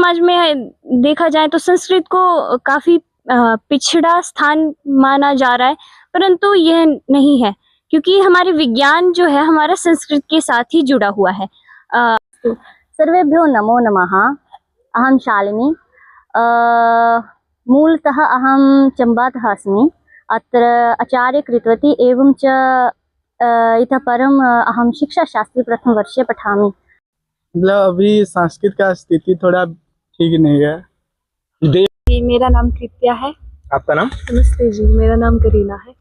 समाज में देखा जाए तो संस्कृत को काफ़ी पिछड़ा स्थान माना जा रहा है, परंतु यह नहीं है, क्योंकि हमारे विज्ञान जो है हमारा संस्कृत के साथ ही जुड़ा हुआ है। सर्वेभ्यो नमो नमः। अहं शालिनी। मूलतः अहं चम्बातः अस्मि। अत्र आचार्य कृतवती एवं च इतः परम् अहं शिक्षाशास्त्री प्रथमवर्षे पठामि। मतलब अभी संस्कृत का स्थिति थोड़ा ठीक नहीं है। जी, मेरा नाम कृत्या है। आपका नाम? नमस्ते जी, मेरा नाम करीना है।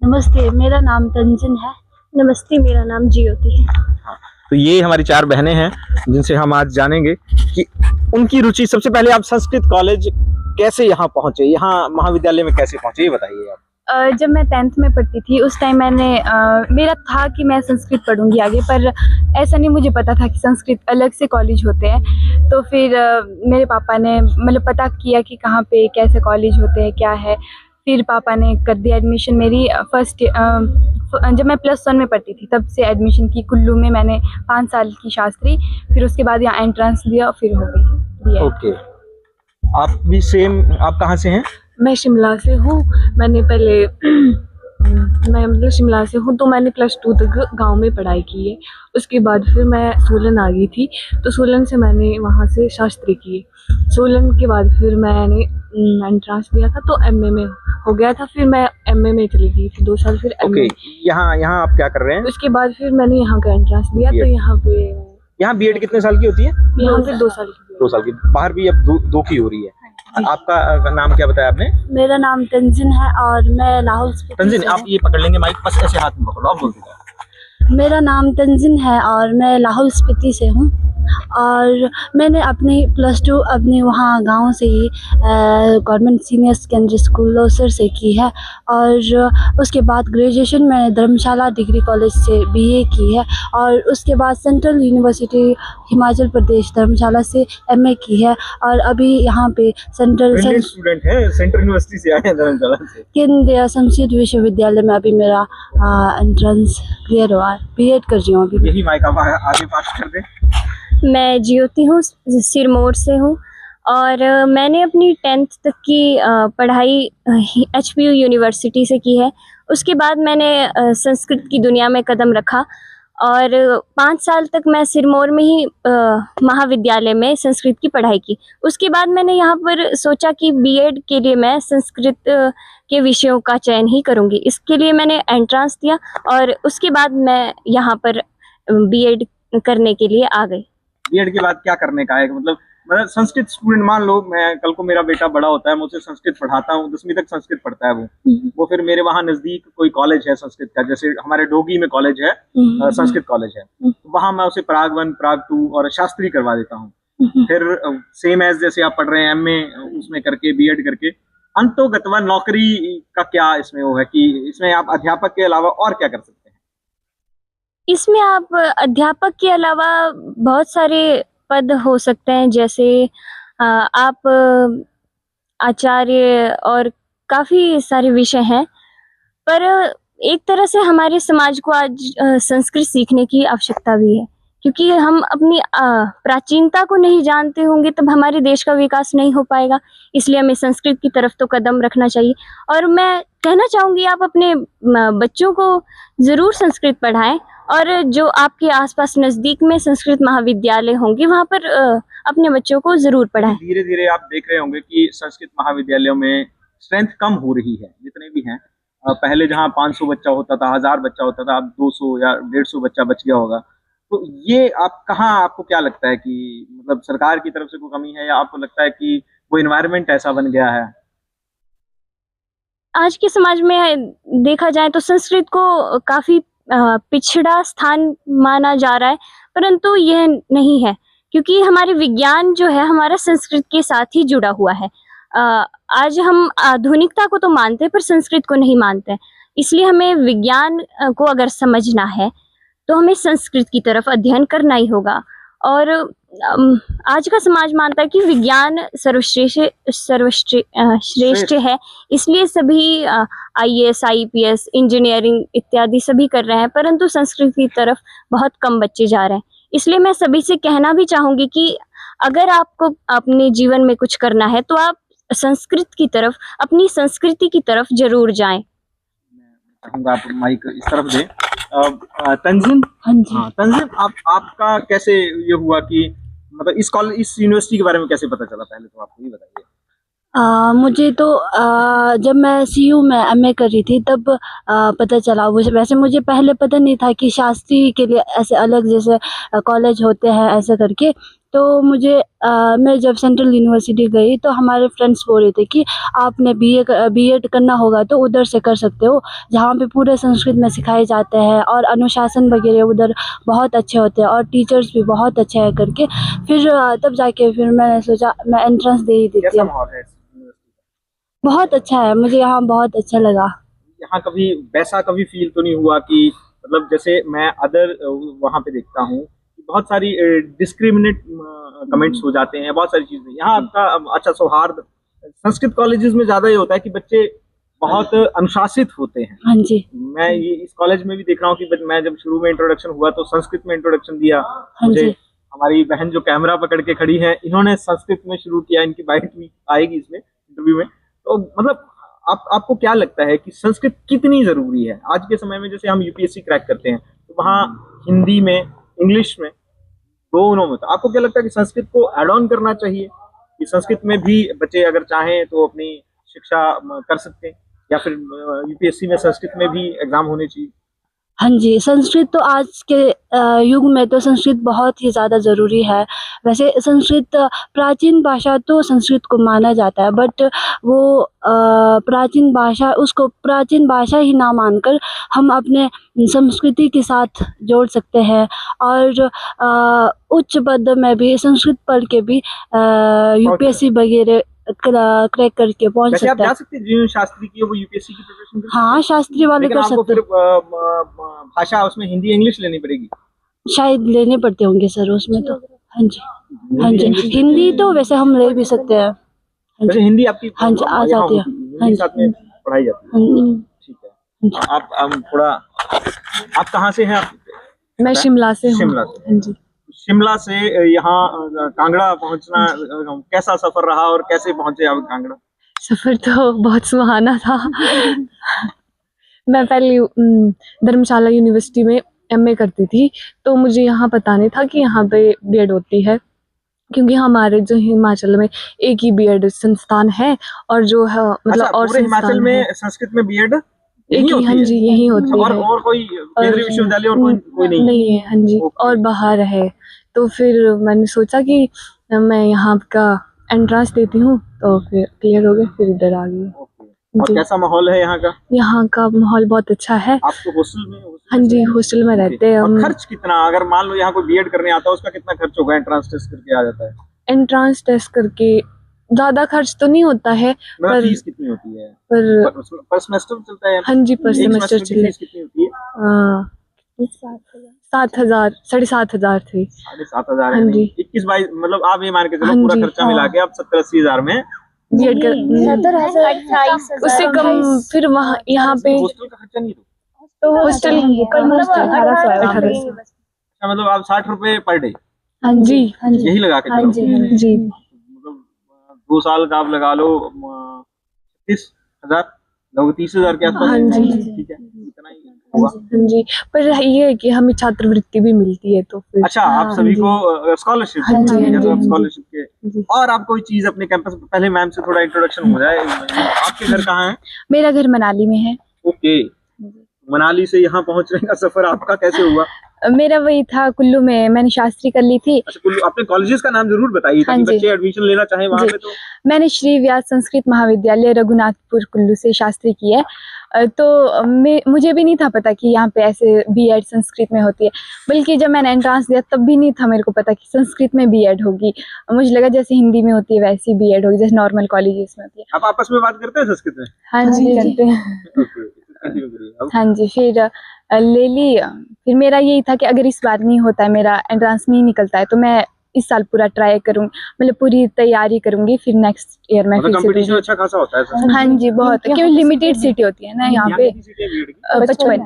नमस्ते, मेरा नाम तंजिन है। नमस्ते, मेरा नाम ज्योति है। हाँ, तो ये हमारी 4 बहनें हैं जिनसे हम आज जानेंगे कि उनकी रुचि। सबसे पहले आप संस्कृत कॉलेज कैसे यहाँ पहुँचे, यहाँ महाविद्यालय में कैसे पहुँचे, ये बताइए आप। जब मैं 10th में पढ़ती थी उस टाइम मेरा था कि मैं संस्कृत पढ़ूंगी आगे, पर ऐसा नहीं मुझे पता था कि संस्कृत अलग से कॉलेज होते हैं। तो फिर मेरे पापा ने मतलब पता किया कि कहाँ पे कैसे कॉलेज होते हैं, क्या है। फिर पापा ने कर दिया एडमिशन मेरी जब मैं +1 में पढ़ती थी तब से एडमिशन की कुल्लू में मैंने 5 साल की शास्त्री। फिर उसके बाद यहाँ एंट्रेंस दिया, फिर हो गई। ओके, आप भी सेम, आप कहाँ से हैं? मैं शिमला से हूँ। मैंने पहले मैं मतलब शिमला से हूँ, तो मैंने +2 तक गांव में पढ़ाई की है। उसके बाद फिर मैं सोलन आ गई थी, तो सोलन से मैंने वहाँ से शास्त्री किए। सोलन के बाद फिर मैंने एंट्रेंस दिया था, तो एमए में हो गया था। फिर मैं एमए में चली गई थी 2 साल। फिर ओके, यहाँ आप क्या कर रहे हैं? उसके बाद फिर मैंने यहाँ का एंट्रेंस दिया, तो यहाँ बीएड कितने साल की होती है? यहाँ पे 2 साल की। 2 साल की। बाहर भी अब 2 की हो रही है। आपका नाम क्या बताया आपने? मेरा नाम तंजिन है और मैं लाहौल स्पीति। तंजिन, आप ये पकड़ लेंगे माइक, बस ऐसे हाथ में पकड़ो, आप बोल दीजिए। मेरा नाम तंजिन है और मैं लाहौल स्पीति से हूँ। और मैंने अपनी +2 अपने वहाँ गांव से ही government senior secondary school Losar से की है। और उसके बाद ग्रेजुएशन मैंने धर्मशाला डिग्री कॉलेज से BA की है। और उसके बाद सेंट्रल यूनिवर्सिटी हिमाचल प्रदेश धर्मशाला से MA की है। और अभी यहाँ पे स्टूडेंट है, सेंट्रल यूनिवर्सिटी से आए हैं धर्मशाला से। केंद्रीय संस्कृत विश्वविद्यालय में अभी मेरा एंट्रेंस क्लियर हुआ है। B.Ed कर रही हूँ अभी। यही माइक आप आगे पास कर दें। मैं ज्योति हूँ, सिरमौर से हूँ, और मैंने अपनी 10th तक की पढ़ाई HPU यूनिवर्सिटी से की है। उसके बाद मैंने संस्कृत की दुनिया में कदम रखा और 5 साल तक मैं सिरमौर में ही महाविद्यालय में संस्कृत की पढ़ाई की। उसके बाद मैंने यहाँ पर सोचा कि B.Ed के लिए मैं संस्कृत के विषयों का चयन ही करूँगी। इसके लिए मैंने एंट्रेंस दिया और उसके बाद मैं यहाँ पर B.Ed करने के लिए आ गई। B.Ed के बाद क्या करने का है? मतलब संस्कृत स्टूडेंट, मान लो मैं कल को मेरा बेटा बड़ा होता है, मैं उसे संस्कृत पढ़ाता हूँ, 10वीं तक संस्कृत पढ़ता है वो फिर मेरे वहाँ नजदीक कोई कॉलेज है संस्कृत का, जैसे हमारे डोगी में कॉलेज है, संस्कृत कॉलेज है, वहाँ मैं उसे प्राग 1 प्राग 2 और शास्त्री करवा देता हूँ। फिर सेम एज जैसे आप पढ़ रहे हैं MA उसमें करके B.Ed करके अंतोगतवा नौकरी का क्या इसमें वो है कि इसमें आप अध्यापक के अलावा और क्या कर सकते हैं? इसमें आप अध्यापक के अलावा बहुत सारे पद हो सकते हैं, जैसे आप आचार्य और काफ़ी सारे विषय हैं। पर एक तरह से हमारे समाज को आज संस्कृत सीखने की आवश्यकता भी है, क्योंकि हम अपनी प्राचीनता को नहीं जानते होंगे तब हमारे देश का विकास नहीं हो पाएगा। इसलिए हमें संस्कृत की तरफ तो कदम रखना चाहिए। और मैं कहना चाहूँगी आप अपने बच्चों को ज़रूर संस्कृत पढ़ाएं, और जो आपके आसपास नज़दीक में संस्कृत महाविद्यालय होंगे वहाँ पर अपने बच्चों को ज़रूर पढ़ाएं। धीरे धीरे आप देख रहे होंगे कि संस्कृत महाविद्यालयों में स्ट्रेंथ कम हो रही है, जितने भी हैं। पहले जहाँ 500 बच्चा होता था, 1000 बच्चा होता था, अब 200 या 150 बच्चा बच गया होगा। तो ये आपको क्या लगता है कि मतलब सरकार की तरफ से कोई कमी है, या आपको लगता है कि वो एनवायरनमेंट ऐसा बन गया है? आज के समाज में देखा जाए तो संस्कृत को काफ़ी पिछड़ा स्थान माना जा रहा है, परंतु यह नहीं है, क्योंकि हमारे विज्ञान जो है हमारा संस्कृत के साथ ही जुड़ा हुआ है। आज हम आधुनिकता को तो मानते हैं पर संस्कृत को नहीं मानते हैं। इसलिए हमें विज्ञान को अगर समझना है तो हमें संस्कृत की तरफ अध्ययन करना ही होगा। और आज का समाज मानता है कि विज्ञान सर्वश्रेष्ठ है, इसलिए सभी IAS IPS इंजीनियरिंग इत्यादि सभी कर रहे हैं, परंतु संस्कृत की तरफ बहुत कम बच्चे जा रहे हैं। इसलिए मैं सभी से कहना भी चाहूँगी कि अगर आपको अपने जीवन में कुछ करना है तो आप संस्कृत की तरफ, अपनी संस्कृति की तरफ जरूर जाएं। चाहूंगा आप माइक इस तरफ दें। तंजीम, हाँ जी। हाँ तंजीम, आपका कैसे ये हुआ कि मतलब इस यूनिवर्सिटी के बारे में कैसे पता चला, पहले तो आपको ये बताइए। मुझे तो जब मैं CU में MA कर रही थी तब पता चला। वैसे मुझे पहले पता नहीं था कि शास्त्री के लिए ऐसे अलग जैसे कॉलेज होते हैं ऐसे करके। तो मुझे मैं जब सेंट्रल यूनिवर्सिटी गई तो हमारे फ्रेंड्स बोल रहे थे कि आपने BEd करना होगा तो उधर से कर सकते हो, जहाँ पे पूरे संस्कृत में सिखाए जाते हैं और अनुशासन वगैरह उधर बहुत अच्छे होते हैं और टीचर्स भी बहुत अच्छे हैं करके। फिर तब जाके फिर मैंने सोचा मैं एंट्रेंस दे ही देती कैसा हूँ। माहौल है इस यूनिवर्सिटी का? बहुत अच्छा है, मुझे यहाँ बहुत अच्छा लगा। यहाँ कभी वैसा कभी फील तो नहीं हुआ कि मतलब जैसे मैं अदर वहाँ पे देखता हूँ बहुत सारी डिस्क्रिमिनेट कमेंट्स हो जाते हैं, बहुत सारी चीजें। यहाँ आपका अच्छा सौहार्द, संस्कृत कॉलेजेस में ज्यादा ये होता है कि बच्चे बहुत अनुशासित होते हैं। हाँ जी। मैं ये इस कॉलेज में भी देख रहा हूँ कि मैं जब शुरू में इंट्रोडक्शन हुआ तो संस्कृत में इंट्रोडक्शन दिया मुझे। जी। हमारी बहन जो कैमरा पकड़ के खड़ी है, इन्होंने संस्कृत में शुरू किया, इनकी बाइट भी आएगी इसमें इंटरव्यू में। तो मतलब आपको क्या लगता है कि संस्कृत कितनी जरूरी है आज के समय में? जैसे हम UPSC क्रैक करते हैं तो वहाँ हिंदी में, इंग्लिश में, दोनों में, तो आपको क्या लगता है कि संस्कृत को ऐड ऑन करना चाहिए कि संस्कृत में भी बच्चे अगर चाहें तो अपनी शिक्षा कर सकते हैं, या फिर UPSC में संस्कृत में भी एग्जाम होने चाहिए? हाँ जी, संस्कृत तो आज के युग में तो संस्कृत बहुत ही ज़्यादा ज़रूरी है। वैसे संस्कृत प्राचीन भाषा तो संस्कृत को माना जाता है, बट वो उसको प्राचीन भाषा ही ना मानकर हम अपने संस्कृति के साथ जोड़ सकते हैं। और उच्च पद में भी संस्कृत पढ़ के भी UPSC वगैरह क्रैक करके पहुंच वैसे आप सकते जा हैं। सकते हैं जिन्होंने शास्त्री की है वो UPSC की प्रिपरेशन कर सकते हैं? हाँ, शास्त्री वाले लेकिन कर आपको सकते फिर हैं। भाषा उसमें हिंदी इंग्लिश लेनी पड़ेगी? शायद लेने पड़ते होंगे सर उसमें तो। हाँ जी, हाँ जी। इंग्लिश हिंदी तो वैसे हम ले भी सकते हैं। हाँ वैसे जी, हिंदी आपकी हाँ जी, आ यहाँ जाती है। होती है, हाँ हिंदी जी, साथ में पढ़ाई जाती है। हाँ जी। ठीक है। आप थोड़ा, आप कहाँ से हैं? आप मैं शिमला से हूँ। शिमला से। हाँ जी। शिमला से यहाँ कांगड़ा पहुँचना कैसा सफर रहा और कैसे पहुँचे आप कांगड़ा? सफ़र तो बहुत सुहाना था। मैं पहले धर्मशाला यूनिवर्सिटी में MA करती थी, तो मुझे यहाँ पता नहीं था कि यहाँ पे BEd होती है, क्योंकि हमारे जो हिमाचल में एक ही BEd संस्थान है और जो है मतलब अच्छा, और पूरे हिमाचल संस्थान है में संस्कृत में BEd एक यही ही। होती हाँ है? जी, यही होती है। और कोई केंद्रीय विश्वविद्यालय और कोई नहीं? नहीं है। हाँ जी, ओके। और बाहर है। तो फिर मैंने सोचा कि मैं यहाँ का एंट्रेंस देती हूँ, तो फिर क्लियर हो गया, फिर इधर आ गई। ओके। और कैसा माहौल है यहाँ का? यहाँ का माहौल बहुत अच्छा है। आप तो हॉस्टल में? हाँ जी, हॉस्टल में रहते हैं और हम। खर्च कितना, अगर मान लो यहाँ कोई BEd करने आता है उसका कितना खर्च होगा? एंट्रेंस टेस्ट करके आ जाता है? एंट्रेंस टेस्ट करके ज़्यादा खर्च तो नहीं होता है, मतलब पर फीस कितनी होती है? पर पर सेमेस्टर चलता है? हाँ जी, पर एक सेमेस्टर की चले। फीस कितनी होती है? 7,000 7,500 थे। 7,500 हाँ जी। 21-22, मतलब आप ये मान के चलो हाँ पूरा जी, खर्चा मिला के आप 70-80 हजार में BEd कर उससे कम। फिर वहाँ यहाँ पे हॉस्टल का खर्चा नहीं? हॉस्टल अच्छा, मतलब आप 60 रुपए पर डे हाँ जी, हाँ जी, यही लगा के हाँ चलो। जी, जी। मतलब 2 साल का आप लगा लो 30,000, लगभग 30,000 के आसपास। हाँ जी। ठीक है, इतना ही होगा। हाँ जी, पर ये है कि हमें छात्रवृत्ति भी मिलती है, तो फिर अच्छा, आप सभी को स्कॉलरशिप? हाँ जी, हाँ जी, हाँ जी। स्कॉलरशिप के। जी। और आप कोई चीज अपने कैंपस, पहले मैम से थोड़ा इंट्रोडक्शन हो जाए। आपके घर कहाँ है? मेरा घर मनाली में है। ओके, मनाली से यहाँ पहुँचने का सफर आपका कैसे हुआ? मेरा वही था, कुल्लू में मैंने शास्त्री कर ली थी। अच्छा, कुल्लू। अपने कॉलेजेस का नाम जरूर बताइए ताकि हाँ जी। बच्चे एडमिशन लेना चाहें वहाँ जी। पे। तो मैंने श्री व्यास संस्कृत महाविद्यालय रघुनाथपुर कुल्लू से शास्त्री की है। तो मुझे भी नहीं था पता कि यहाँ पे ऐसे BEd संस्कृत में होती है, बल्कि जब मैंने एंट्रेंस दिया तब भी नहीं था मेरे को पता कि संस्कृत में BEd होगी। मुझे लगा जैसे हिंदी में होती है वैसी BEd होगी, जैसे नॉर्मल कॉलेजेस में होती है। आप आपस में बात करते हैं संस्कृत में? हाँ जी, करते हैं। हाँ जी, फिर ले ली। फिर मेरा यही था कि अगर इस बार नहीं होता है, मेरा एंट्रेंस नहीं निकलता है, तो मैं इस साल पूरा ट्राई करूँ, मतलब पूरी तैयारी करूँगी, फिर नेक्स्ट ईयर में फिर से कंपटीशन अच्छा खासा होता है संस्कृत? हाँ जी, बहुत, क्योंकि लिमिटेड सीटें होती है ना यहाँ पे। कितनी सीटें BEd की? 55।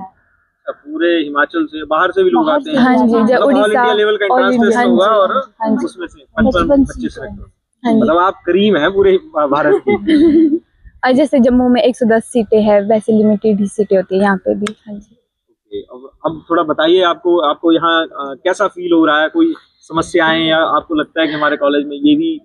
पूरे हिमाचल से, बाहर से भी लोग आते हैं? हाँ जी, जब मतलब ऑल उड़ीसा, इंडिया लेवल का ऑल एंट्रेंस इंडिया, टेस्ट होगा और हाँ जी, उसमें से 55-25 सेलेक्ट होंगे। हाँ जी। मतलब आप करीम हैं पूरे भारत की। और जैसे जम्मू में 110 सीटें हैं, वैसे लिमिटेड ही सीटें होती है यहाँ पे भी। हाँ जी। ओके, अब थोड़ा बताइए, आपको यहाँ कैसा फील हो रहा है? कोई समस्याएं, या आपको लगता है कि हमारे कॉलेज में ये भी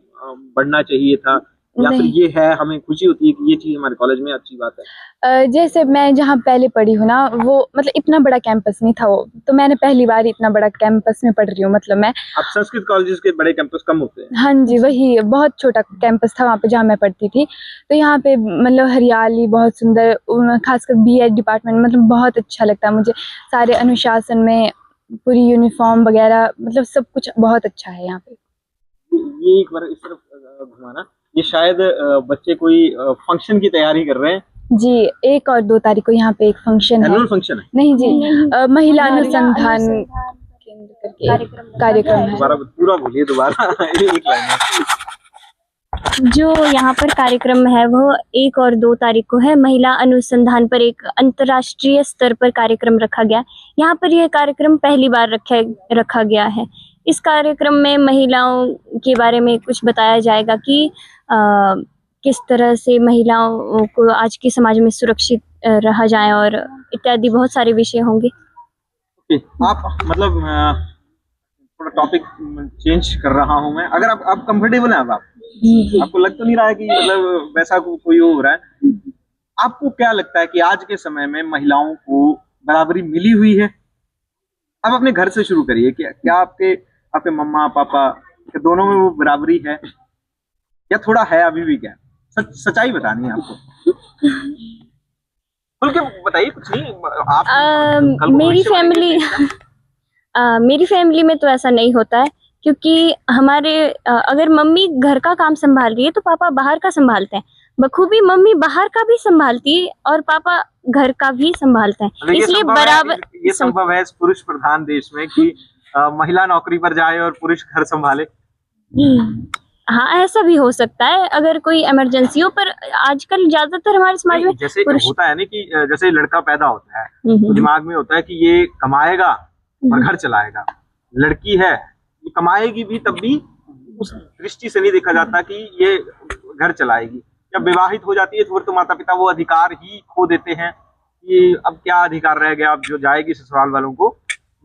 बढ़ना चाहिए था, या फिर नहीं। ये है, हमें खुशी होती है कि ये चीज हमारे कॉलेज में अच्छी बात है? जैसे मैं जहाँ पहले पढ़ी हूँ ना, वो मतलब इतना बड़ा कैंपस नहीं था वो, तो मैंने पहली बार इतना बड़ा कैंपस में पढ़ रही हूँ। मतलब मैं, अब संस्कृत कॉलेजेस के बड़े कैंपस कम होते हैं। हाँ जी, वही बहुत छोटा कैंपस था वहाँ पे जहाँ मैं पढ़ती थी। तो यहाँ पे मतलब हरियाली बहुत सुंदर, खासकर बीएड डिपार्टमेंट, मतलब बहुत अच्छा लगता है मुझे। सारे अनुशासन में पूरी यूनिफॉर्म वगैरह, मतलब सब कुछ बहुत अच्छा है यहाँ पे। ये एक बार इस तरफ घुमाना, ये शायद बच्चे कोई फंक्शन की तैयारी कर रहे हैं। जी, 1 और 2 तारीख को यहाँ पे एक फंक्शन है। एनुअल फंक्शन है? नहीं जी, महिला अनुसंधान केंद्र करके कार्यक्रम है। दोबारा पूरा बोलिए दोबारा। एक लाइन में। जो यहाँ पर कार्यक्रम है वो 1 और 2 तारीख को है। महिला अनुसंधान पर एक अंतर्राष्ट्रीय स्तर पर कार्यक्रम रखा गया। यहाँ पर यह कार्यक्रम पहली बार रखा गया है। इस कार्यक्रम में महिलाओं के बारे में कुछ बताया जाएगा कि किस तरह से महिलाओं को आज के समाज में सुरक्षित रहा जाए, और इत्यादि बहुत सारे विषय होंगे। ओके, आप मतलब थोड़ा टॉपिक चेंज कर रहा हूँ मैं। अगर आप कंफर्टेबल हैं, अब आपको लग तो नहीं रहा है कि मतलब वैसा कोई हो रहा है? आपको क्या लगता है कि आज के समय में महिलाओं को बराबरी मिली हुई है? आप अपने घर से शुरू करिए। क्या आपके मम्मा पापा के दोनों में वो बराबरी है, या थोड़ा है अभी भी? क्या सच्चाई बतानी है आपको, खुल के बताइए। कुछ नहीं, आप कल को मेरी भविष्य बनेंगे। मेरी फैमिली में तो ऐसा नहीं होता है, क्योंकि हमारे अगर मम्मी घर का काम संभाल रही है तो पापा बाहर का संभालते हैं। बखूबी मम्मी बाहर का भी संभालती है और पापा घर का भी संभालते हैं, मतलब इसलिए बराबर ये संभव है इस पुरुष प्रधान देश में कि महिला नौकरी पर जाए और पुरुष घर संभाले? हाँ, ऐसा भी हो सकता है अगर कोई इमरजेंसी हो, पर आजकल ज्यादातर हमारे समाज में जैसे पुरुष। होता है ना कि जैसे लड़का पैदा होता है तो हम्म, दिमाग में होता है कि ये कमाएगा और घर चलाएगा। लड़की है, ये कमाएगी भी, तब भी उस दृष्टि से नहीं देखा जाता कि ये घर चलाएगी। जब विवाहित हो जाती है तो फिर तो माता पिता वो अधिकार ही खो देते हैं कि अब क्या अधिकार रह गया, अब जो जाएगी ससुराल वालों को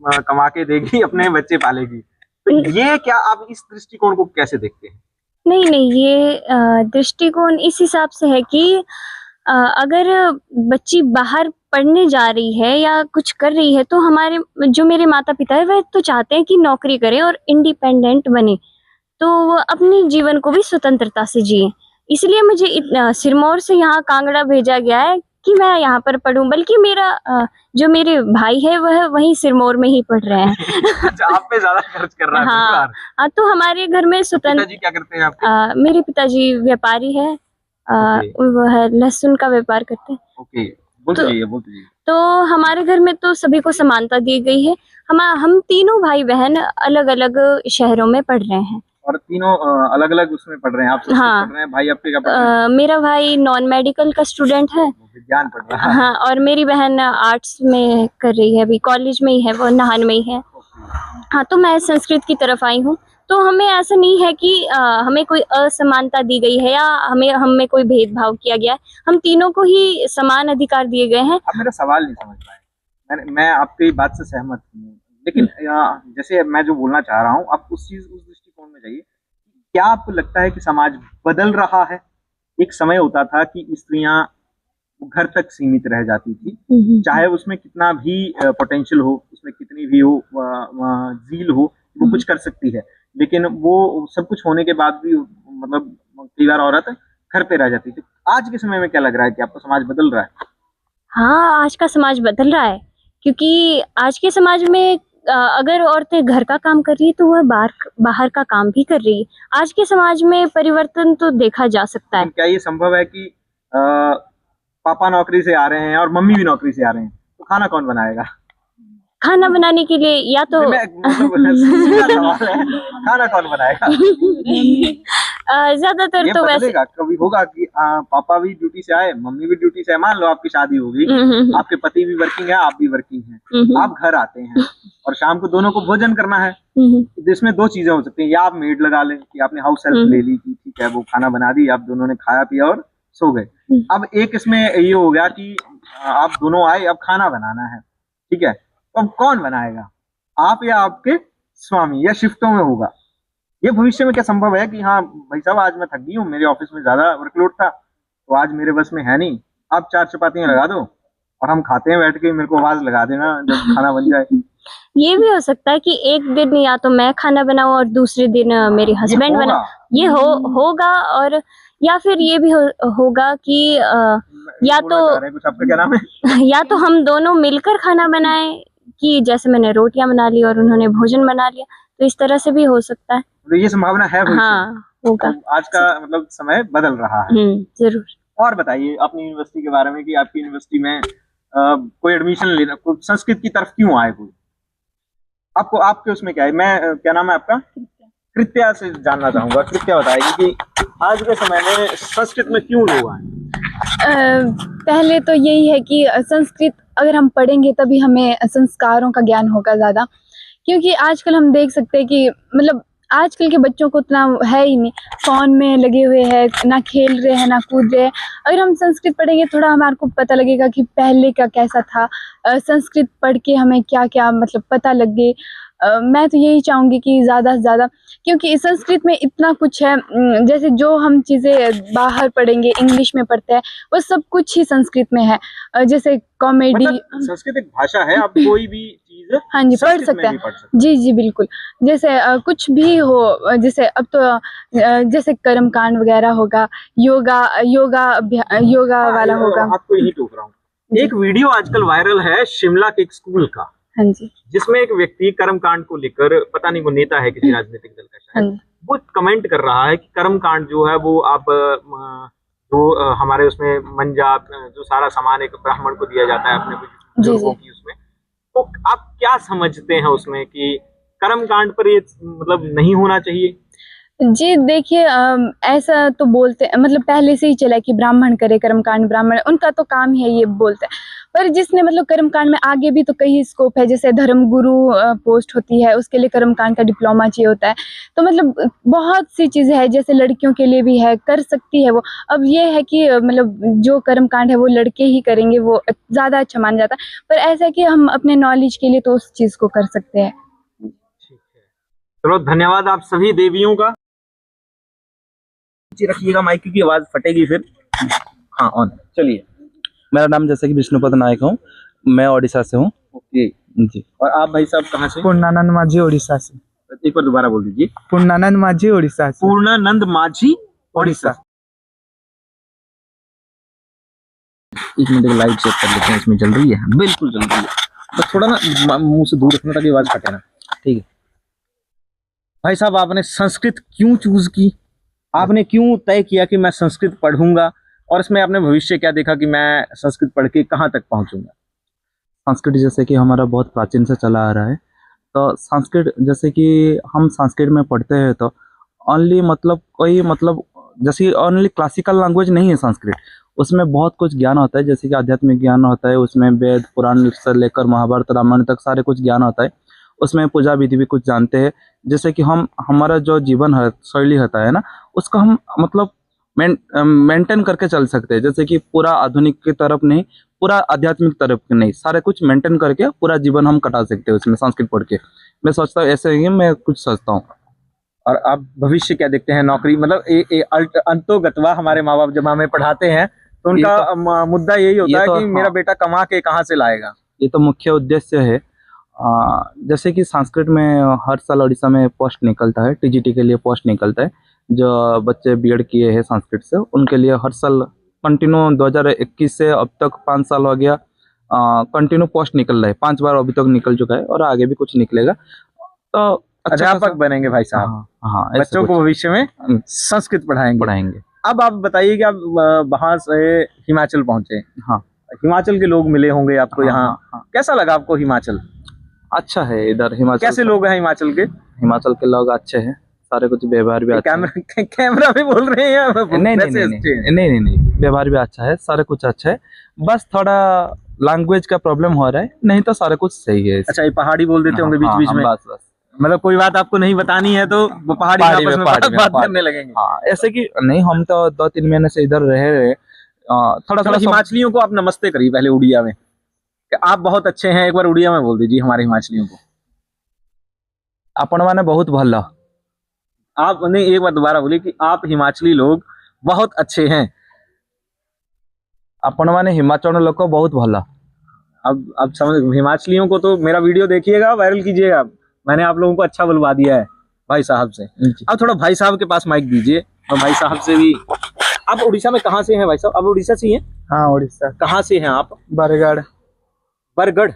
कमा के देगी, अपने बच्चे पालेगी। तो ये क्या आप इस दृष्टिकोण को कैसे देखते हैं? नहीं, ये दृष्टिकोण इस हिसाब से है कि अगर बच्ची बाहर पढ़ने जा रही है या कुछ कर रही है, तो जो मेरे माता पिता है वह तो चाहते हैं कि नौकरी करे और इंडिपेंडेंट बने, तो वो अपने जीवन को भी स्वतंत्रता से जिए। इसलिए मुझे सिरमौर से यहाँ कांगड़ा भेजा गया है कि मैं यहाँ पर पढ़ूं। बल्कि जो मेरे भाई है वह वहीं सिरमौर में ही पढ़ रहे हैं। आप पे ज्यादा खर्च कर रहा है परिवार। हाँ, तो हमारे घर में पिताजी क्या करते हैं आपके? मेरे पिताजी व्यापारी है, वो है लहसुन का व्यापार करते हैं। ओके, बोलते जाइए। तो हमारे घर में तो सभी को समानता दी गई है। हम तीनों भाई बहन अलग अलग शहरों में पढ़ रहे हैं। और तीनों अलग अलग उसमें पढ़ रहे हैं? आप हाँ। पढ़ रहे हैं? भाई आपके क्या पढ़ रहे हैं? मेरा भाई नॉन मेडिकल का स्टूडेंट है, विज्ञान पढ़ रहा है। हाँ, और मेरी बहन आर्ट्स में कर रही है, अभी कॉलेज में ही है, वो नाहन में ही है। हाँ, तो मैं संस्कृत की तरफ आई हूँ। तो हमें ऐसा नहीं है कि हमें कोई असमानता दी गई है या हमें कोई भेदभाव किया गया है। हम तीनों को ही समान अधिकार दिए गए हैं। आप मेरा सवाल नहीं समझ पाए। मैं आपकी बात से सहमत हूँ, लेकिन जैसे मैं जो बोलना चाह रहा हूँ, आप उस दृष्टिकोण में जाइए। क्या आपको लगता है कि समाज बदल रहा है? एक समय होता था कि स्त्रियां घर तक सीमित रह जाती थी, चाहे उसमें कितना भी पोटेंशियल हो, उसमें कितनी भी हो जील हो, वो कुछ कर सकती है। लेकिन वो सब कुछ होने के बाद भी मतलब कई बार औरत घर पे रह जाती थी। आज के समय में क्या लग रहा है कि आपको समाज बदल रहा है? हाँ, आज का समाज बदल रहा है, क्योंकि आज के समाज में अगर औरतें घर का काम कर रही है तो वह बाहर का काम भी कर रही है। आज के समाज में परिवर्तन तो देखा जा सकता है। क्या ये संभव है कि पापा नौकरी से आ रहे हैं और मम्मी भी नौकरी से आ रहे हैं, तो खाना कौन बनाएगा? खाना बनाने के लिए या तो सीधा सवाल है, खाना कौन बनाएगा? ज्यादातर ये तो वैसे बदलेगा, कभी होगा कि पापा भी ड्यूटी से आए, मम्मी भी ड्यूटी से आए, मान लो आपकी शादी होगी, आपके पति भी वर्किंग है, आप भी वर्किंग हैं, आप घर आते हैं और शाम को दोनों को भोजन करना है। इसमें दो चीजें हो सकती हैं, या आप मेड लगा लें कि आपने हाउस हेल्प ले ली कि ठीक है वो खाना बना दी, आप दोनों ने खाया पिया और सो गए। अब एक इसमें ये हो गया कि आप दोनों आए, अब खाना बनाना है, ठीक है, तो अब कौन बनाएगा, आप या आपके स्वामी, या शिफ्टों में होगा? ये भविष्य में क्या संभव है कि हाँ भाई साहब आज मैं थक गई हूँ, मेरे ऑफिस में ज्यादा वर्कलोड था तो आज मेरे बस में है नहीं, आप 4 चपातियां लगा दो और हम खाते हैं बैठ के, मेरे को आवाज लगा देना जब खाना बन जाए। ये भी हो सकता है कि एक दिन या तो मैं खाना बनाऊं और दूसरे दिन मेरे हस्बैंड होगा। बना, ये होगा। और या फिर ये भी होगा कि या बोलना तो चाह रहे हैं कुछ, आपका क्या नाम है? या तो हम दोनों मिलकर खाना बनाएं, कि जैसे मैंने रोटियां बना ली और उन्होंने भोजन बना लिया, तो इस तरह से भी हो सकता है। तो ये संभावना है भविष्य में? हाँ होगा। तो आज का मतलब समय बदल रहा है। जरूर। और बताइए अपनी यूनिवर्सिटी के बारे में कि आपकी यूनिवर्सिटी में कोई एडमिशन लेना, कोई संस्कृत की तरफ क्यों आए, कोई आपको, आपके उसमें क्या है? मैं क्या नाम है आपका? कृत्या से जानना चाहूंगा। कृत्या बताएगी कि आज के समय में संस्कृत में क्यों लोग आए? पहले तो यही है कि संस्कृत अगर हम पढ़ेंगे तभी हमें संस्कारों का ज्ञान होगा ज़्यादा, क्योंकि आजकल हम देख सकते हैं कि मतलब आजकल के बच्चों को उतना है ही नहीं, फ़ोन में लगे हुए हैं, ना खेल रहे हैं ना कूद रहे हैं। अगर हम संस्कृत पढ़ेंगे थोड़ा हमारे को पता लगेगा कि पहले का कैसा था, संस्कृत पढ़ के हमें क्या क्या मतलब पता लगे। मैं तो यही चाहूँगी कि ज़्यादा से ज़्यादा, क्योंकि संस्कृत में इतना कुछ है, जैसे जो हम चीज़ें बाहर पढ़ेंगे इंग्लिश में पढ़ते हैं वो सब कुछ ही संस्कृत में है। जैसे कॉमेडी, मतलब संस्कृत एक भाषा है, आप कोई भी चीज हाँ जी पढ़ सकते हैं। जी जी बिल्कुल, जैसे कुछ भी हो, जैसे अब तो जैसे कर्म कांड वगैरह होगा, योगा वाला होगा। आपको यही टोक रहा हूँ। एक वीडियो आजकल वायरल है शिमला के एक स्कूल का, हाँ जी, जिसमें एक व्यक्ति कर्मकांड को लेकर, पता नहीं वो नेता है किसी राजनीतिक दल का शायद, वो कमेंट कर रहा है कि कर्मकांड जो है वो आप जो हमारे उसमें मंजा जो सारा सामान एक ब्राह्मण को दिया जाता है अपने बुजुर्गों की, उसमें तो आप क्या समझते हैं उसमें कि कर्मकांड पर ये मतलब नहीं होना चाहिए? जी देखिए, ऐसा तो बोलते मतलब पहले से ही चला है कि ब्राह्मण करे कर्मकांड, ब्राह्मण उनका तो काम ही है ये बोलते हैं। पर जिसने मतलब कर्मकांड में आगे भी तो कई स्कोप है, जैसे धर्मगुरु पोस्ट होती है उसके लिए कर्मकांड का डिप्लोमा चाहिए होता है। तो मतलब बहुत सी चीज़ें हैं, जैसे लड़कियों के लिए भी है, कर सकती है वो। अब ये है कि मतलब जो कर्मकांड है वो लड़के ही करेंगे, वो ज़्यादा अच्छा माना जाता है। पर ऐसा है कि हम अपने नॉलेज के लिए तो उस चीज़ को कर सकते हैं। चलो धन्यवाद आप सभी देवियों का। रखिएगा माइक की आवाज फटेगी फिर। हाँ ऑन, चलिए। मेरा नाम जैसे कि विष्णुपद नायक हूँ, मैं ओडिशा से हूँ। ओके जी। और आप भाई साहब कहाँ से? पूर्णानंद माझी ओडिशा से। एक बार दोबारा बोल दीजिए। पूर्णानंद माझी ओडिशा से। पूर्णानंद माझी ओडिशा। एक मिनट लाइट चेक कर लेते हैं, इसमें जल रही है? बिल्कुल जल रही है, बस थोड़ा ना मुंह से दूर रखना ताकि आवाज फटे ना। ठीक है भाई साहब, आपने संस्कृत क्यों चूज की? आपने क्यों तय किया कि मैं संस्कृत पढ़ूंगा, और इसमें आपने भविष्य क्या देखा कि मैं संस्कृत पढ़ के कहाँ तक पहुंचूंगा? संस्कृत जैसे कि हमारा बहुत प्राचीन से चला आ रहा है, तो संस्कृत जैसे कि हम संस्कृत में पढ़ते हैं तो ओनली मतलब कोई मतलब जैसे ओनली क्लासिकल लैंग्वेज नहीं है संस्कृत, उसमें बहुत कुछ ज्ञान होता है, जैसे कि आध्यात्मिक ज्ञान होता है, उसमें वेद पुराण से लेकर महाभारत रामायण तक सारे कुछ ज्ञान होता है। उसमें पूजा विधि भी कुछ जानते हैं, जैसे कि हम हमारा जो जीवन है शैली होता है ना, उसको हम मतलब मेंटेन करके चल सकते हैं, जैसे कि पूरा आधुनिक की तरफ नहीं, पूरा आध्यात्मिक तरफ नहीं, सारे कुछ मेंटेन करके पूरा जीवन हम कटा सकते हैं उसमें संस्कृत पढ़ के। मैं सोचता हूँ ऐसे ही मैं कुछ सोचता हूँ। और आप भविष्य क्या देखते हैं? नौकरी मतलब अंतोगतवा हमारे माँ बाप जब हमें पढ़ाते हैं तो उनका मुद्दा यही होता है कि मेरा बेटा कमा के कहाँ से लाएगा। ये तो मुख्य उद्देश्य है। जैसे कि संस्कृत में हर साल उड़ीसा में पोस्ट निकलता है, टीजीटी के लिए पोस्ट निकलता है। जो बच्चे बीएड किए हैं संस्कृत से उनके लिए हर साल कंटिन्यू 2021 से अब तक 5 साल हो गया, कंटिन्यू पोस्ट निकल रहा है। 5 बार अभी तक निकल चुका है और आगे भी कुछ निकलेगा। तो अध्यापक बनेंगे भाई साहब। हाँ, बच्चों को भविष्य में संस्कृत पढ़ाएंगे। अब आप बताइए कि आप वहां से हिमाचल पहुंचे। हाँ, हिमाचल के लोग मिले होंगे आपको यहाँ। कैसा लगा आपको हिमाचल? अच्छा है इधर हिमाचल। कैसे लोग हैं हिमाचल के? हिमाचल के लोग अच्छे हैं, सारे कुछ व्यवहार भी अच्छा है। कैमरा भी बोल रहे हैं नहीं नहीं नहीं नहीं नहीं नहीं नहीं, व्यवहार भी अच्छा है, सारे कुछ अच्छा है, बस थोड़ा लैंग्वेज का प्रॉब्लम हो रहा है, नहीं तो सारा कुछ सही है। अच्छा, ये पहाड़ी बोल देते होंगे बीच बीच में। बस बस मतलब कोई बात आपको नहीं बतानी है तो वो पहाड़ी में आपस में बात करने लगेंगे। हाँ, ऐसे कि नहीं, हम तो 2-3 महीने से इधर रह रहे, थोड़ा थोड़ा हिमाचलियों को आप नमस्ते करिए पहले उड़िया में, कि आप बहुत अच्छे हैं, एक बार उड़िया में बोल दीजिए हमारे हिमाचलियों को। अपन माने बहुत भला। आप नहीं, एक बार दोबारा बोलिए कि आप हिमाचली लोग बहुत अच्छे हैं। अपन माने हिमाचल लोग बहुत भला। अब समझ, हिमाचलियों को तो मेरा वीडियो देखिएगा, वायरल कीजिएगा, मैंने आप लोगों को अच्छा बुलवा दिया है भाई साहब से। अब थोड़ा भाई साहब के पास माइक दीजिए और भाई साहब से भी। आप उड़ीसा में कहाँ से हैं भाई साहब? आप उड़ीसा से ही हैं? हाँ, उड़ीसा। कहाँ से हैं आप? बरगढ़। बरगढ़,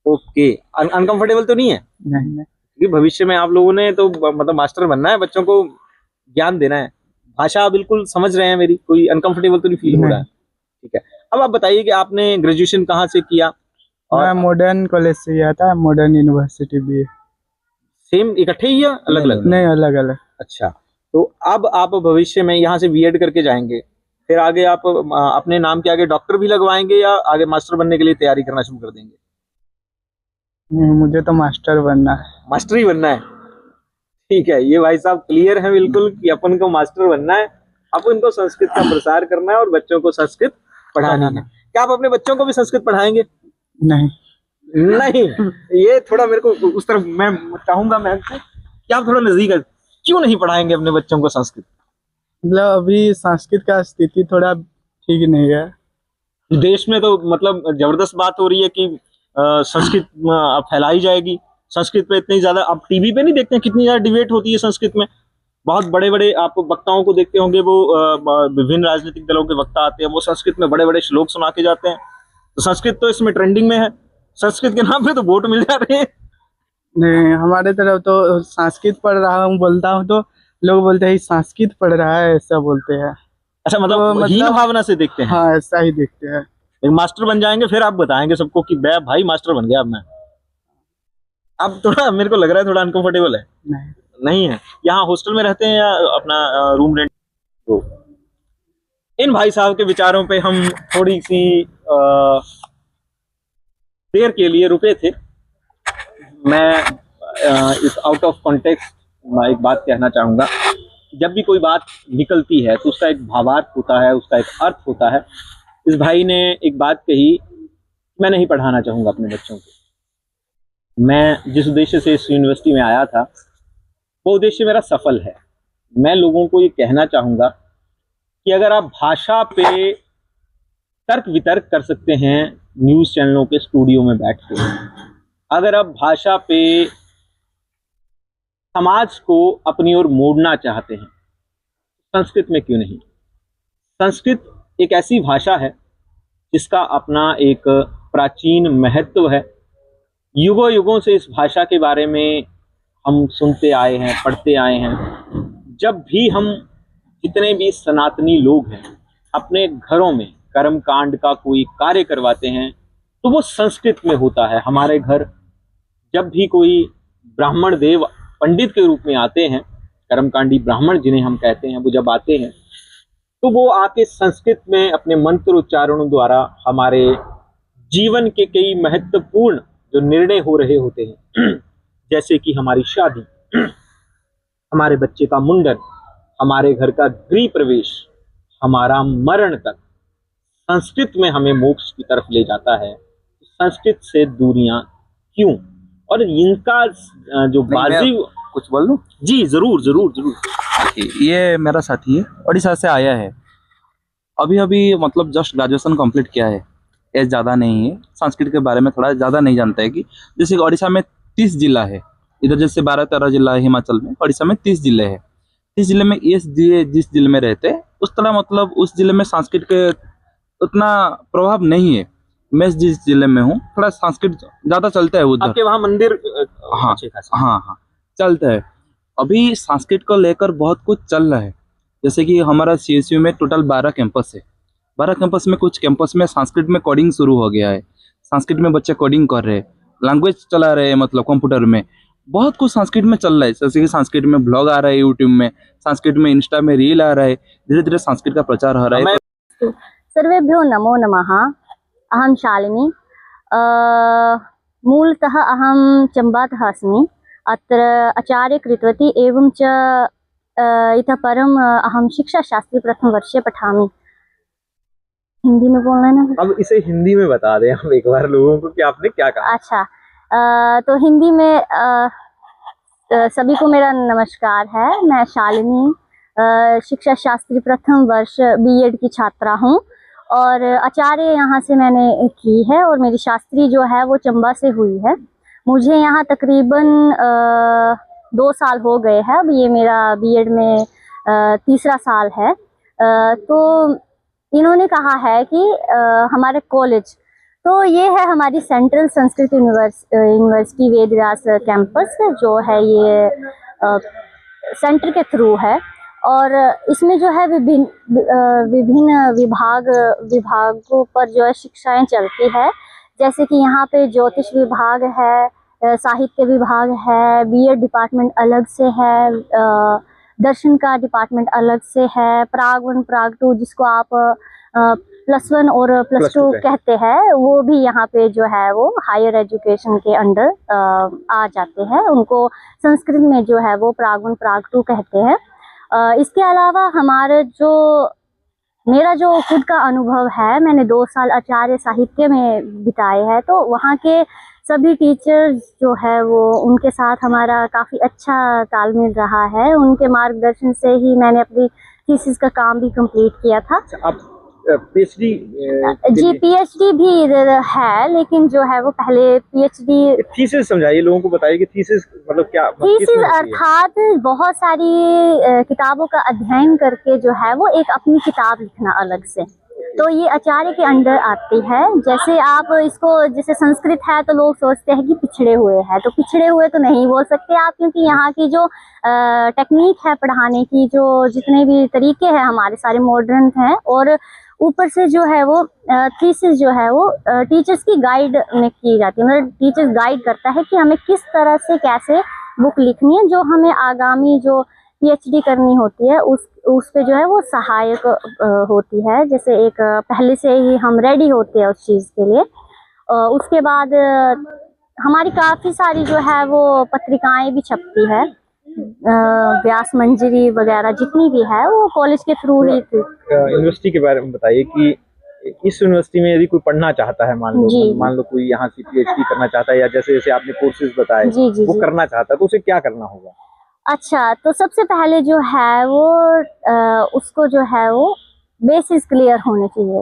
ओके। अनकंफर्टेबल तो नहीं है? नहीं। कि भविष्य में आप लोगों ने तो मतलब मास्टर बनना है, बच्चों को ज्ञान देना है, भाषा बिल्कुल समझ रहे हैं मेरी, कोई अनकंफर्टेबल तो नहीं फील हो रहा है? ठीक है। अब आप बताइए कि आपने ग्रेजुएशन कहाँ से किया? और मैं मॉडर्न कॉलेज से किया था, मॉडर्न यूनिवर्सिटी भी। सेम इकट्ठे ही या अलग अलग? नहीं, अलग अलग। अच्छा, तो अब आप भविष्य में यहाँ से बीएड करके जाएंगे, फिर आगे आप अपने नाम के आगे डॉक्टर भी लगवाएंगे या आगे मास्टर बनने के लिए तैयारी करना शुरू कर देंगे? नहीं, मुझे तो मास्टर बनना है। मास्टर ही बनना है, ठीक है। ये भाई साहब क्लियर है बिल्कुल कि अपन को मास्टर बनना है, अपन को संस्कृत का प्रसार करना है और बच्चों को संस्कृत पढ़ाना है। क्या आप अपने बच्चों को भी संस्कृत पढ़ाएंगे? नहीं। नहीं, ये थोड़ा मेरे को उस तरफ मैं चाहूंगा मैम से कि आप थोड़ा नजदीक, क्यों नहीं पढ़ाएंगे अपने बच्चों को संस्कृत? मतलब अभी संस्कृत का स्थिति थोड़ा ठीक नहीं है देश में, तो मतलब जबरदस्त बात हो रही है कि संस्कृत फैलाई जाएगी। संस्कृत पे इतनी ज्यादा, आप टीवी पे नहीं देखते हैं कितनी ज्यादा डिबेट होती है संस्कृत में? बहुत बड़े बड़े आप वक्ताओं को देखते होंगे, वो विभिन्न राजनीतिक दलों के वक्ता आते हैं, वो संस्कृत में बड़े बड़े श्लोक सुना के जाते हैं। तो संस्कृत तो इसमें ट्रेंडिंग में है, संस्कृत के नाम पे तो वोट मिल जा रहे हैं। नहीं, हमारे तरफ तो संस्कृत पढ़ रहा हूँ बोलता हूँ तो लोग बोलते हैं संस्कृत पढ़ रहा है, ऐसा बोलते हैं। अच्छा, मतलब हीन भावना से देखते हैं? हाँ, ऐसा ही देखते हैं। एक मास्टर बन जाएंगे फिर आप बताएंगे सबको कि भाई मास्टर बन गया अब मैं। अब थोड़ा मेरे को लग रहा है थोड़ा अनकंफर्टेबल है। नहीं है। यहाँ हॉस्टल में रहते हैं या अपना रूम रेंट? तो इन भाई साहब के विचारों पे हम थोड़ी सी देर के लिए रुके थे। मैं इस आउट ऑफ कॉन्टेक्स्ट एक बात कहना चाहूंगा, जब भी कोई बात निकलती है तो उसका एक भावार्थ होता है, उसका एक अर्थ होता है। इस भाई ने एक बात कही, मैं नहीं पढ़ाना चाहूंगा अपने बच्चों को। मैं जिस उद्देश्य से इस यूनिवर्सिटी में आया था वो उद्देश्य मेरा सफल है। मैं लोगों को ये कहना चाहूंगा कि अगर आप भाषा पे तर्क वितर्क कर सकते हैं न्यूज़ चैनलों के स्टूडियो में बैठ के, अगर आप भाषा पे समाज को अपनी ओर मोड़ना चाहते हैं, संस्कृत में क्यों नहीं? संस्कृत एक ऐसी भाषा है जिसका अपना एक प्राचीन महत्व है। युगों युगों से इस भाषा के बारे में हम सुनते आए हैं, पढ़ते आए हैं। जब भी हम जितने भी सनातनी लोग हैं अपने घरों में कर्म कांड का कोई कार्य करवाते हैं तो वो संस्कृत में होता है। हमारे घर जब भी कोई ब्राह्मण देव पंडित के रूप में आते हैं, कर्मकांडी ब्राह्मण जिन्हें हम कहते हैं, वो जब आते हैं तो वो आके संस्कृत में अपने मंत्र उच्चारणों द्वारा हमारे जीवन के कई महत्वपूर्ण जो निर्णय हो रहे होते हैं, जैसे कि हमारी शादी, हमारे बच्चे का मुंडन, हमारे घर का गृह प्रवेश, हमारा मरण तक, संस्कृत में हमें मोक्ष की तरफ ले जाता है। संस्कृत से दूरियां क्यों? और इनका जो बाजी, कुछ बोल लूं? जी जरूर जरूर जरूर। ये मेरा साथी है, उड़ीसा से आया है, अभी अभी मतलब जस्ट ग्रेजुएशन कंप्लीट किया है, एज ज़्यादा नहीं है, संस्कृत के बारे में थोड़ा ज़्यादा नहीं जानता है। कि जैसे उड़ीसा में 30 जिला है, इधर जैसे 12-13 जिला है हिमाचल में, उड़ीसा में 30 जिले हैं। 30 जिले में ये जिस जिले में रहते हैं उस तरह मतलब उस जिले में संस्कृत के उतना प्रभाव नहीं है। मैं जिस जिले में हूँ थोड़ा संस्कृत ज़्यादा चलता है उधर। आपके वहाँ मंदिर? हाँ हाँ चलता है। अभी संस्कृत को लेकर बहुत कुछ चल रहा है, जैसे कि हमारा CSU में टोटल 12 कैंपस है। 12 कैंपस में कुछ कैंपस में संस्कृत में कोडिंग शुरू हो गया है, संस्कृत में बच्चे कोडिंग कर रहे हैं, लैंग्वेज चला रहे हैं मतलब कंप्यूटर में। बहुत कुछ संस्कृत में चल रहा है, जैसे कि संस्कृत में ब्लॉग आ रहा है यूट्यूब में, संस्कृत में इंस्टा में रील आ रहा है, धीरे धीरे संस्कृत का प्रचार हो रहा है। सर्वेभ्यो नमो नमः। अहं शालिनी। मूलतः अहं चम्बातः अस्मि। अत्र आचार्य कृतवती एवं च इतः परम् अहं शिक्षाशास्त्री प्रथमवर्षे पठामि। हिंदी में बोलना है ना? अब इसे हिंदी में बता दें हम एक बार लोगों को कि आपने क्या कहा। अच्छा, तो हिंदी में सभी को मेरा नमस्कार है। मैं शालिनी शिक्षा शास्त्री प्रथम वर्ष बीएड की छात्रा हूँ और आचार्य यहाँ से मैंने की है और मेरी शास्त्री जो है वो चंबा से हुई है। मुझे यहाँ तकरीबन 2 साल हो गए हैं। अब ये मेरा बीएड में तीसरा साल है। तो इन्होंने कहा है कि हमारे कॉलेज, तो ये है हमारी central Sanskrit university Vedvyas campus जो है, ये सेंटर के थ्रू है और इसमें जो है विभिन्न विभागों पर जो है शिक्षाएं चलती है। जैसे कि यहाँ पे ज्योतिष विभाग है, साहित्य विभाग है, बीएड डिपार्टमेंट अलग से है, दर्शन का डिपार्टमेंट अलग से है, प्राग 1 प्राग 2 जिसको आप +1 और +2 कहते हैं, वो भी यहाँ पे जो है वो हायर एजुकेशन के अंडर आ जाते हैं। उनको संस्कृत में जो है वो प्राग 1 प्राग 2 कहते हैं। इसके अलावा मेरा जो खुद का अनुभव है, मैंने 2 साल आचार्य साहित्य में बिताए हैं, तो वहाँ के सभी टीचर्स जो है वो उनके साथ हमारा काफ़ी अच्छा तालमेल रहा है। उनके मार्गदर्शन से ही मैंने अपनी थीसिस का काम भी कंप्लीट किया था। आप पीएचडी जी पीएचडी भी है, लेकिन जो है वो पहले पीएचडी थीसिस समझाइए, लोगों को बताइए कि थीसिस मतलब क्या। थीसिस अर्थात बहुत सारी किताबों का अध्ययन करके जो है वो एक अपनी किताब लिखना अलग से, तो ये आचार्य के अंडर आती है। जैसे आप इसको, जैसे संस्कृत है तो लोग सोचते हैं कि पिछड़े हुए हैं, तो पिछड़े हुए तो नहीं बोल सकते आप, क्योंकि यहाँ की जो टेक्निक है पढ़ाने की, जो जितने भी तरीके हैं हमारे सारे मॉडर्न हैं, और ऊपर से जो है वो थीसिस जो है वो टीचर्स की गाइड में की जाती है। मतलब टीचर्स गाइड करता है कि हमें किस तरह से कैसे बुक लिखनी है, जो हमें आगामी जो पीएचडी करनी होती है उस पे जो है वो सहायक होती है। जैसे एक पहले से ही हम रेडी होते हैं उस चीज़ के लिए। उसके बाद हमारी काफ़ी सारी जो है वो पत्रिकाएं भी छपती है, व्यास मंजरी वगैरह जितनी भी है वो कॉलेज के थ्रू ही। यूनिवर्सिटी के बारे में बताइए कि इस यूनिवर्सिटी में यदि कोई पढ़ना चाहता है, मान लो कोई यहाँ से पीएचडी करना चाहता है, या जैसे जैसे आपने कोर्सेज बताए वो करना चाहता है, तो उसे क्या करना होगा? अच्छा, तो सबसे पहले जो है वो उसको जो है वो बेसिस क्लियर होने चाहिए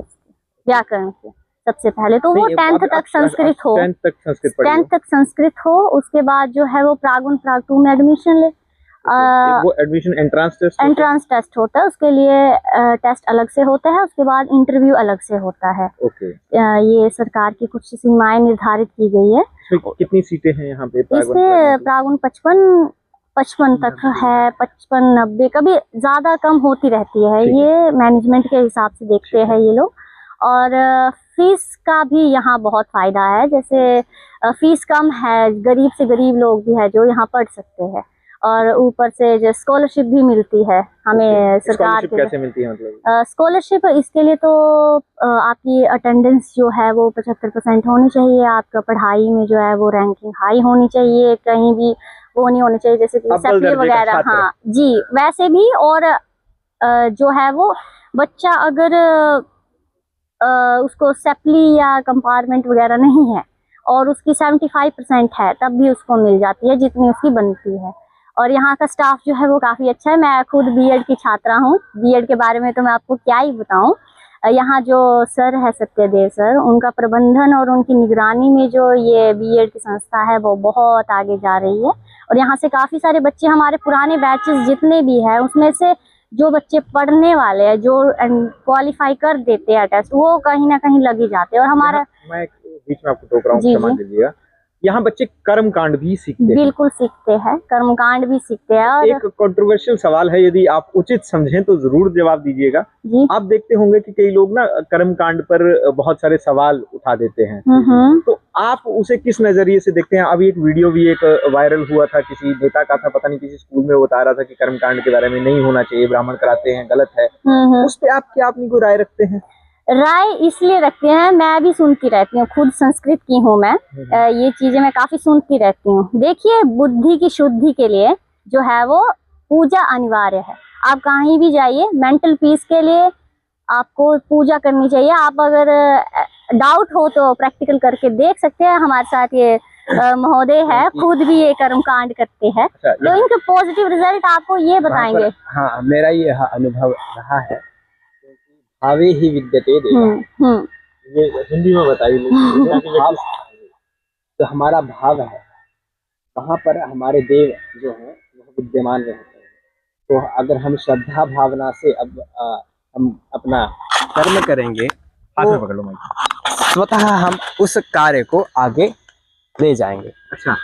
व्याकरण के। सबसे पहले तो वो 10th तक संस्कृत हो, 10th तक संस्कृत हो। उसके बाद जो है वो प्राग 1 प्राग 2 में एडमिशन ले। वो एडमिशन एंट्रांस टेस्ट होता है, उसके लिए टेस्ट अलग से होता है। उसके बाद इंटरव्यू अलग से होता है। ये सरकार की कुछ सीमाएं निर्धारित की गई है। कितनी सीटें हैं यहाँ पे? इसमें प्राग 1 55 तक है, 55 90, कभी ज्यादा कम होती रहती है। ये मैनेजमेंट के हिसाब से देखते हैं ये लोग। और फीस का भी यहाँ बहुत फायदा है। जैसे फीस कम है, गरीब से गरीब लोग भी है जो यहाँ पढ़ सकते हैं, और ऊपर से जो स्कॉलरशिप भी मिलती है हमें सरकार की। कैसे मिलती है मतलब? स्कॉलरशिप इसके लिए तो आपकी अटेंडेंस जो है वो 75% होनी चाहिए, आपका पढ़ाई में जो है वो रैंकिंग हाई होनी चाहिए, कहीं भी वो नहीं होनी चाहिए जैसे कि सेफली वगैरह। हाँ जी, वैसे भी। और जो है वो बच्चा अगर उसको सेफली या कंपार्टमेंट वगैरह नहीं है और उसकी 75% है, तब भी उसको मिल जाती है जितनी उसकी बनती है। और यहाँ का स्टाफ जो है वो काफ़ी अच्छा है। मैं खुद बीएड की छात्रा हूँ। बीएड के बारे में तो मैं आपको क्या ही बताऊँ। यहाँ जो सर है सत्यदेव सर, उनका प्रबंधन और उनकी निगरानी में जो ये बीएड की संस्था है वो बहुत आगे जा रही है। और यहाँ से काफ़ी सारे बच्चे, हमारे पुराने बैचेस जितने भी हैं उसमें से जो बच्चे पढ़ने वाले हैं, जो क्वालिफाई कर देते हैं टेस्ट, वो कहीं ना कहीं लग ही जाते हैं। और हमारा, मैं बीच में आपको टोक रहा हूँ, क्षमा कीजिएगा, यहाँ बच्चे कर्म कांड भी सीखते हैं। बिल्कुल सीखते हैं, कर्मकांड भी सीखते हैं। और एक कंट्रोवर्शियल सवाल है, यदि आप उचित समझें तो जरूर जवाब दीजिएगा। जी। आप देखते होंगे कि कई लोग ना कर्म कांड पर बहुत सारे सवाल उठा देते हैं, तो आप उसे किस नजरिए से देखते हैं? अभी एक वीडियो भी एक वायरल हुआ था, किसी नेता का था, पता नहीं किसी स्कूल में बता रहा था कि कर्म कांड के बारे में नहीं होना चाहिए, ब्राह्मण कराते हैं, गलत है। उस पे आप क्या अपनी कोई राय रखते हैं? राय इसलिए रखते हैं, मैं भी सुनती रहती हूँ, खुद संस्कृत की हूँ मैं। ये चीजें मैं काफी सुनती रहती हूँ। देखिए, बुद्धि की शुद्धि के लिए जो है वो पूजा अनिवार्य है। आप कहीं भी जाइए, मेंटल पीस के लिए आपको पूजा करनी चाहिए। आप अगर डाउट हो तो प्रैक्टिकल करके देख सकते हैं। हमारे साथ ये महोदय है, खुद भी ये कर्म कांड करते हैं, तो इनके पॉजिटिव रिजल्ट आपको ये बताएंगे। हाँ, मेरा ये अनुभव रहा है, भावे ही विद्यते देवा। ये हिंदी में बताइए। तो हमारा भाव है, वहाँ पर हमारे देव जो हैं वह विद्यमान रहते हैं। तो अगर हम श्रद्धा भावना से अब हम अपना कर्म करेंगे तो स्वतः हम उस कार्य को आगे ले जाएंगे। अच्छा,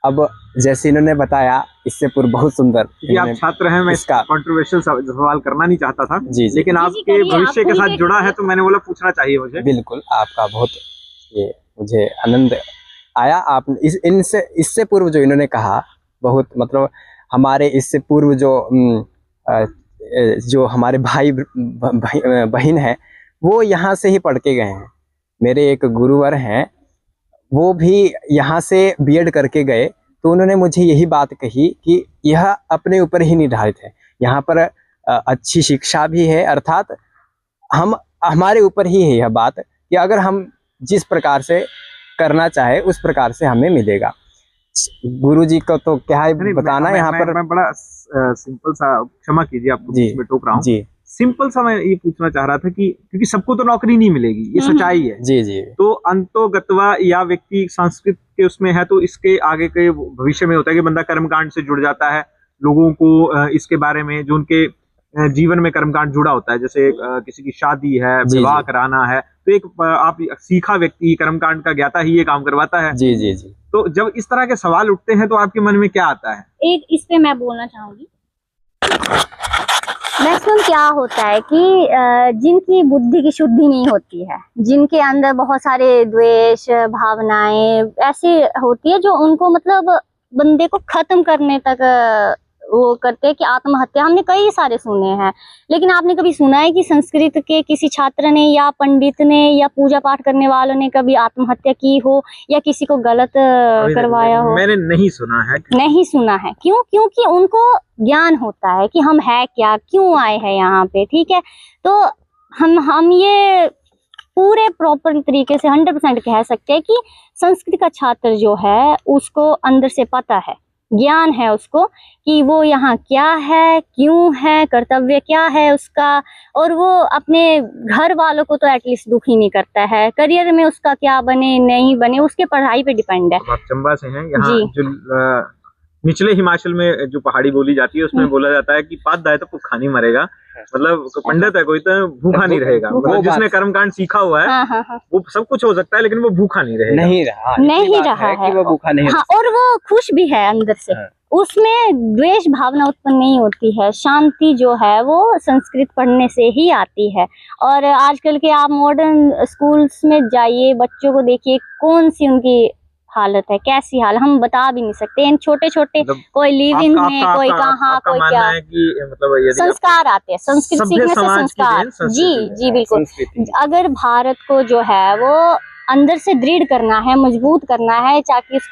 अब जैसे इन्होंने बताया, इससे पूर्व बहुत सुंदर। कि आप छात्र हैं, मैं इसका कंट्रोवर्शियल सवाल करना नहीं चाहता था। जी। लेकिन आपके भविष्य के साथ जुड़ा है तो मैंने बोला पूछना चाहिए मुझे। बिल्कुल, आपका बहुत ये मुझे आनंद आया। आप इससे पूर्व जो इन्होंने कहा, बहुत मतलब हमारे इससे पूर्व जो हमारे भाई बहन है, वो यहाँ से ही पढ़ के गए हैं। मेरे एक गुरुवर हैं, वो भी यहाँ से बीएड करके गए, तो उन्होंने मुझे यही बात कही कि यह अपने ऊपर ही निर्धारित है। यहाँ पर अच्छी शिक्षा भी है, अर्थात हमारे ऊपर ही है यह बात कि अगर हम जिस प्रकार से करना चाहे उस प्रकार से हमें मिलेगा। गुरुजी को तो क्या ही बताना। यहाँ पर मैं बड़ा सिंपल सा, क्षमा कीजिए आपको बीच में टोक रहा हूँ जी, सिंपल सा मैं ये पूछना चाह रहा था कि क्योंकि सबको तो नौकरी नहीं मिलेगी, ये सच्चाई है। जी जी। तो अंतोगत्वा या व्यक्ति संस्कृत के उसमें है तो इसके आगे के भविष्य में होता है कि बंदा कर्मकांड से जुड़ जाता है। लोगों को इसके बारे में जो उनके जीवन में कर्मकांड जुड़ा होता है, जैसे किसी की शादी है, विवाह कराना है, तो एक आप सीखा व्यक्ति कर्मकांड का ज्ञाता ही ये काम करवाता है। जी जी जी। तो जब इस तरह के सवाल उठते हैं तो आपके मन में क्या आता है? एक इस पे मैं बोलना चाहूंगी। मैक्सिमम क्या होता है कि जिनकी बुद्धि की शुद्धि नहीं होती है, जिनके अंदर बहुत सारे द्वेष भावनाएं ऐसी होती है जो उनको मतलब बंदे को खत्म करने तक वो करते हैं कि आत्महत्या। हमने कई सारे सुने हैं, लेकिन आपने कभी सुना है कि संस्कृत के किसी छात्र ने या पंडित ने या पूजा पाठ करने वालों ने कभी आत्महत्या की हो या किसी को गलत करवाया हो? मैंने नहीं सुना है। नहीं सुना है। क्यों? क्योंकि उनको ज्ञान होता है कि हम है क्या, क्यों आए हैं यहाँ पे। ठीक है, तो हम ये पूरे प्रॉपर तरीके से 100% कह सकते हैं कि संस्कृत का छात्र जो है उसको अंदर से पता है, ज्ञान है उसको कि वो यहाँ क्या है, क्यों है, कर्तव्य क्या है उसका, और वो अपने घर वालों को तो एटलीस्ट दुखी नहीं करता है। करियर में उसका क्या बने नहीं बने उसके पढ़ाई पे डिपेंड है। आप चंबा से हैं, यहाँ जो निचले हिमाचल में जो पहाड़ी बोली जाती है उसमें बोला जाता है कि पात दाए तो भूखा नहीं मरेगा। मतलब पंडित है कोई तो भूखा नहीं रहेगा। मतलब जिसने कर्मकांड सीखा हुआ है वो सब कुछ हो सकता है लेकिन वो भूखा नहीं रहेगा। नहीं रहा है कि वो भूखा नहीं। हाँ, और वो खुश भी है अंदर से। उसमें द्वेष भावना उत्पन्न नहीं होती है। शांति जो है वो संस्कृत पढ़ने से ही आती है। और आजकल के आप मॉडर्न स्कूल्स में जाइए, बच्चों को देखिए कौन सी उनकी हालत है, कैसी हाल हम बता भी नहीं सकते। इन छोटे छोटे कोई लिव इन में, कोई कहाँ, कोई क्या है कि मतलब संस्कार आते हैं संस्कृत सीखने से। संस्कार जी जी बिल्कुल। अगर भारत को जो है वो अंदर से दृढ़ करना है, मजबूत करना है, ताकि इसको